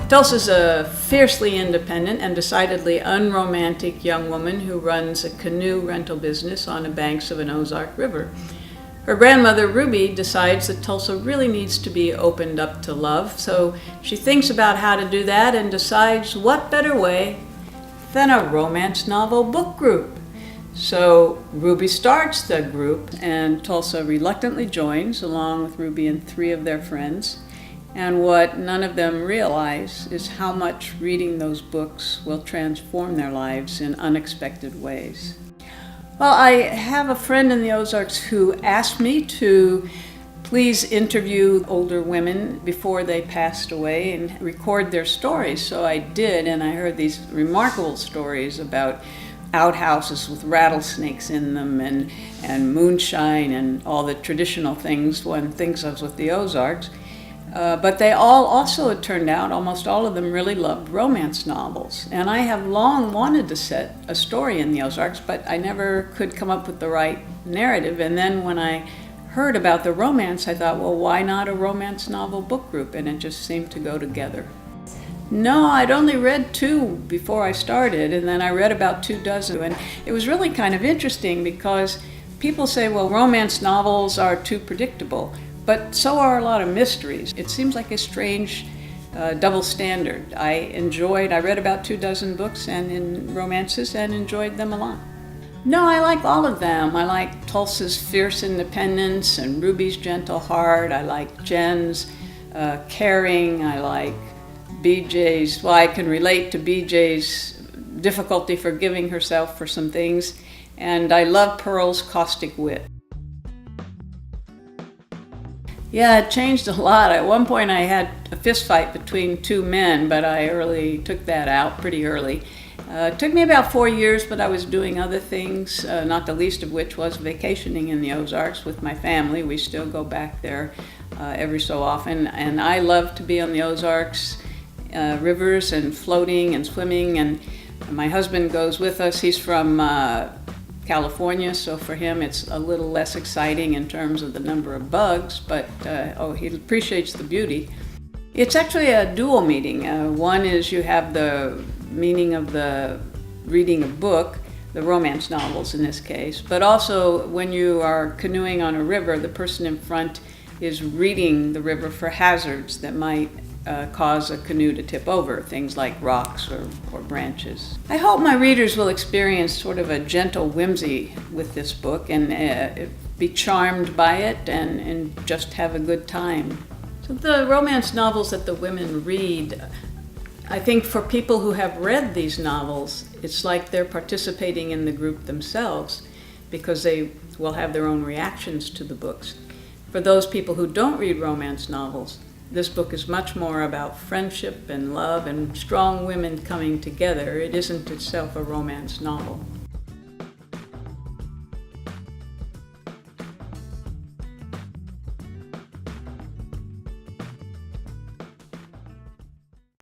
Tulsa's a fiercely independent and decidedly unromantic young woman who runs a canoe rental business on the banks of an Ozark river. Her grandmother, Ruby, decides that Tulsa really needs to be opened up to love, so she thinks about how to do that and decides what better way than a romance novel book group. So Ruby starts the group, and Tulsa reluctantly joins, along with Ruby and 3 of their friends. And what none of them realize is how much reading those books will transform their lives in unexpected ways. Well, I have a friend in the Ozarks who asked me to please interview older women before they passed away and record their stories. So I did, and I heard these remarkable stories about outhouses with rattlesnakes in them and moonshine and all the traditional things one thinks of with the Ozarks. But they all also, it turned out, almost all of them really loved romance novels. And I have long wanted to set a story in the Ozarks, but I never could come up with the right narrative. And then when I heard about the romance, I thought, well, why not a romance novel book group? And it just seemed to go together. No, I'd only read 2 before I started, and then I read about 24. And it was really kind of interesting because people say, well, romance novels are too predictable. But so are a lot of mysteries. It seems like a strange double standard. I read about 24 books and in romances and enjoyed them a lot. No, I like all of them. I like Tulsa's fierce independence and Ruby's gentle heart. I like Jen's caring. I like BJ's, well, I can relate to BJ's difficulty forgiving herself for some things. And I love Pearl's caustic wit. Yeah, it changed a lot. At one point I had a fist fight between 2 men, but I took that out pretty early. It took me about 4 years, but I was doing other things, not the least of which was vacationing in the Ozarks with my family. We still go back there every so often, and I love to be on the Ozarks rivers and floating and swimming, and my husband goes with us. He's from California, so for him it's a little less exciting in terms of the number of bugs, but he appreciates the beauty. It's actually a dual meeting. One is you have the meaning of the reading a book, the romance novels in this case, but also when you are canoeing on a river, the person in front is reading the river for hazards that might cause a canoe to tip over, things like rocks or branches. I hope my readers will experience sort of a gentle whimsy with this book and be charmed by it and just have a good time. So the romance novels that the women read, I think for people who have read these novels, it's like they're participating in the group themselves because they will have their own reactions to the books. For those people who don't read romance novels, this book is much more about friendship and love and strong women coming together. It isn't itself a romance novel.